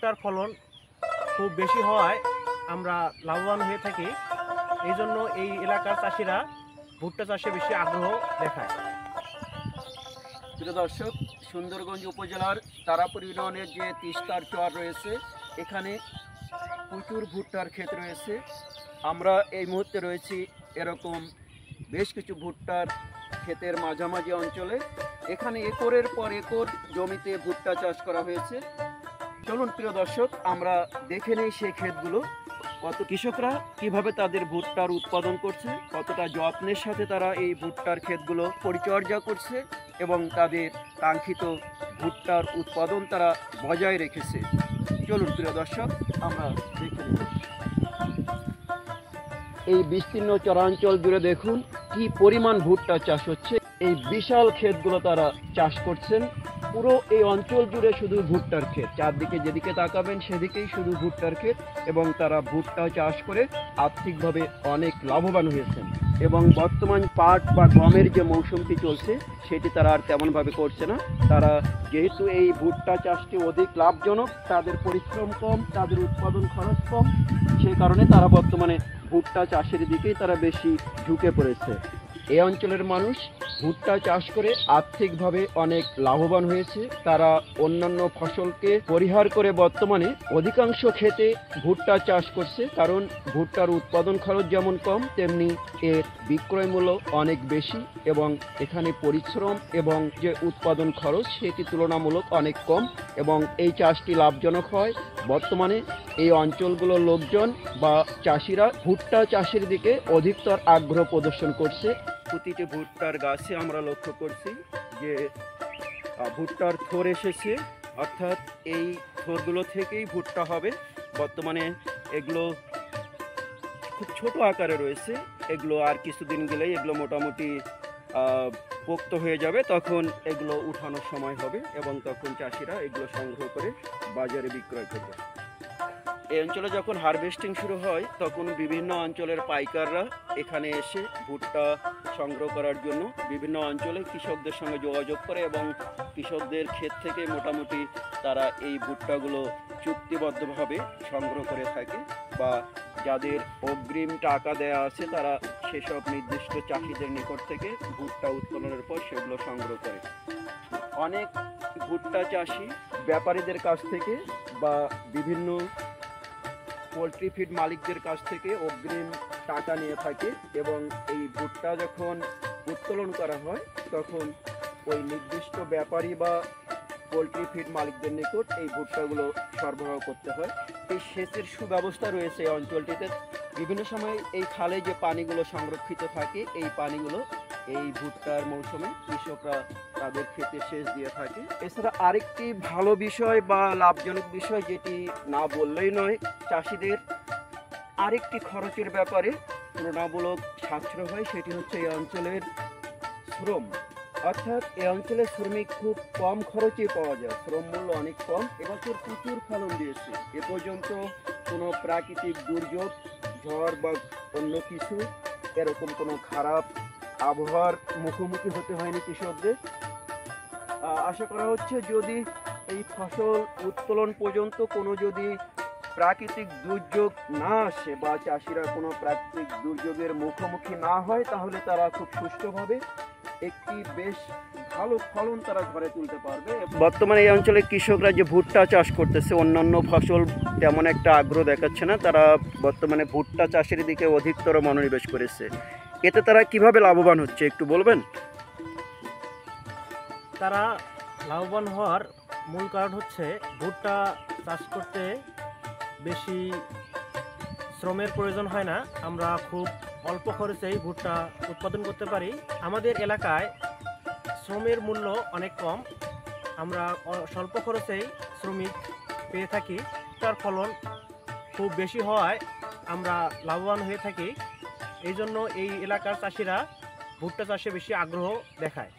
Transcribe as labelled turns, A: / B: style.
A: ভুট্টার ফলন খুব বেশি হওয়ায় আমরা লাভবান হয়ে থাকি। এই জন্য এই এলাকার চাষিরা ভুট্টা চাষে বেশি আগ্রহ দেখায়।
B: প্রিয় দর্শক, সুন্দরগঞ্জ উপজেলার তারাপুর ইউনিয়নের যে তিস্তার চর রয়েছে, এখানে প্রচুর ভুট্টার ক্ষেত রয়েছে। আমরা এই মুহূর্তে রয়েছি এরকম বেশ কিছু ভুট্টার ক্ষেতের মাঝামাঝি অঞ্চলে। এখানে একরের পর একর জমিতে ভুট্টা চাষ করা হয়েছে। চলুন প্রিয় দর্শক, আমরা দেখে নেই সেই ক্ষেতগুলো। কত কৃষকরা কিভাবে তাদের ভুট্টার উৎপাদন করছে, কতটা যত্নের সাথে তারা এই ভুট্টার ক্ষেতগুলো পরিচর্যা করছে এবং তাদের কাঙ্ক্ষিত ভুট্টার উৎপাদন তারা বজায় রেখেছে। চলুন প্রিয় দর্শক, আমরা দেখে নেব। এই বিস্তীর্ণ চরাঞ্চল জুড়ে দেখুন কি পরিমাণ ভুট্টা চাষ হচ্ছে। এই বিশাল ক্ষেতগুলো তারা চাষ করছেন। পুরো এই অঞ্চল জুড়ে শুধু ভুট্টার ক্ষেত, চারদিকে যেদিকে তাকাবেন সেদিকেই শুধু ভুট্টার ক্ষেত, এবং তারা ভুট্টা চাষ করে আর্থিকভাবে অনেক লাভবান হয়েছেন। এবং বর্তমান পাট বা গমের যে মৌসুমটি চলছে সেটি তারা আর তেমনভাবে করছে না। তারা যেহেতু এই ভুট্টা চাষটি অধিক লাভজনক, তাদের পরিশ্রম কম, তাদের উৎপাদন খরচ কম, সেই কারণে তারা বর্তমানে ভুট্টা চাষের দিকেই তারা বেশি ঝুঁকে পড়েছে। এই অঞ্চলের মানুষ ভুট্টা চাষ করে আর্থিকভাবে অনেক লাভবান হয়েছে। তারা অন্যান্য ফসলকে পরিহার করে বর্তমানে অধিকাংশ ক্ষেতে ভুট্টা চাষ করছে, কারণ ভুট্টার উৎপাদন খরচ যেমন কম, তেমনি এর বিক্রয় মূল্য অনেক বেশি, এবং এখানে পরিশ্রম এবং যে উৎপাদন খরচ সেটি তুলনামূলক অনেক কম, এবং এই চাষটি লাভজনক হয়। বর্তমানে এই অঞ্চলগুলোর লোকজন বা চাষিরা ভুট্টা চাষের দিকে অধিকতর আগ্রহ প্রদর্শন করছে। প্রতিটি ভুট্টার গাছে আমরা লক্ষ্য করছি যে ভুট্টার থোর এসেছে, অর্থাৎ এই থোরগুলো থেকেই ভুট্টা হবে। বর্তমানে এগুলো খুব ছোট আকারে রয়েছে, এগুলো আর কিছুদিন গেলেই এগুলো মোটামুটি পোক্ত হয়ে যাবে, তখন এগুলো উঠানোর সময় হবে এবং তখন চাষিরা এগুলো সংগ্রহ করে বাজারে বিক্রয় করবে। এই অঞ্চলে যখন হারভেস্টিং শুরু হয় তখন বিভিন্ন অঞ্চলের পাইকাররা এখানে এসে ভুট্টা সংগ্রহ করার জন্য বিভিন্ন অঞ্চলে কৃষকদের সঙ্গে যোগাযোগ করে, এবং কৃষকদের ক্ষেত থেকে মোটামুটি তারা এই ভুট্টাগুলো চুক্তিবদ্ধভাবে সংগ্রহ করে থাকে, বা যাদের অগ্রিম টাকা দেয়া আছে তারা সেসব নির্দিষ্ট চাষিদের নিকট থেকে ভুট্টা উৎপাদনের পর সেগুলো সংগ্রহ করে। অনেক ভুট্টা চাষি ব্যাপারীদের কাছ থেকে বা বিভিন্ন পোলট্রি ফিড মালিকদের কাছ থেকে অগ্রিম টাকা নিয়ে থাকে, এবং এই ভুট্টা যখন উত্তোলন করা হয় তখন ওই নির্দিষ্ট ব্যাপারী বা পোলট্রি ফিড মালিকদের নিকট এই ভুট্টাগুলো সরবরাহ করতে হয়। এই সেচের সুব্যবস্থা রয়েছে এই অঞ্চলটিতে। বিভিন্ন সময় এই খালে যে পানিগুলো সংরক্ষিত থাকে, এই পানিগুলো এই ভুট্টার মৌসুমে কৃষকরা তাদের ক্ষেতে সেচ দিয়ে থাকে। এছাড়া আরেকটি ভালো বিষয় বা লাভজনক বিষয় যেটি না বললেই নয়, চাষিদের আরেকটি খরচের ব্যাপারে তুলনামূলক সাশ্রয় হয়, সেটি হচ্ছে এই অঞ্চলের শ্রম। অর্থাৎ এই অঞ্চলের শ্রমিক খুব কম খরচে পাওয়া যায়, শ্রম মূল্য অনেক কম। এবছর প্রচুর ফলন দিয়েছে। এ পর্যন্ত কোনো প্রাকৃতিক দুর্যোগ, ঝড় বা অন্য কিছু এরকম কোনো খারাপ আবহাওয়ার মুখোমুখি হতে হয়নি কৃষকদের। আশা করা হচ্ছে যদি এই ফসল উত্তোলন পর্যন্ত কোনো যদি প্রাকৃতিক দুর্যোগ না আসে বা চাষিরা কোনো প্রাকৃতিক দুর্যোগের মুখোমুখি না হয়, তাহলে তারা খুব সুষ্ঠুভাবে একটি বেশ ভালো ফলন তারা ঘরে তুলতে পারবে। বর্তমানে এই অঞ্চলের কৃষকরা যে ভুট্টা চাষ করতেছে, অন্যান্য ফসল তেমন একটা আগ্রহ দেখাচ্ছে না, তারা বর্তমানে ভুট্টা চাষের দিকে অধিকতর মনোনিবেশ করেছে। এতে তারা কিভাবে লাভবান হচ্ছে একটু বলবেন?
A: তারা লাভবান হওয়ার মূল কারণ হচ্ছে ভুট্টা চাষ করতে বেশি শ্রমের প্রয়োজন হয় না। আমরা খুব অল্প খরচেই ভুট্টা উৎপাদন করতে পারি। আমাদের এলাকায় শ্রমের মূল্য অনেক কম, আমরা স্বল্প খরচেই শ্রমিক পেয়ে থাকি। তার ফলন খুব বেশি হওয়ায় আমরা লাভবান হয়ে থাকি। এই জন্য এই এলাকার চাষিরা ভুট্টা চাষে বেশি আগ্রহ দেখায়।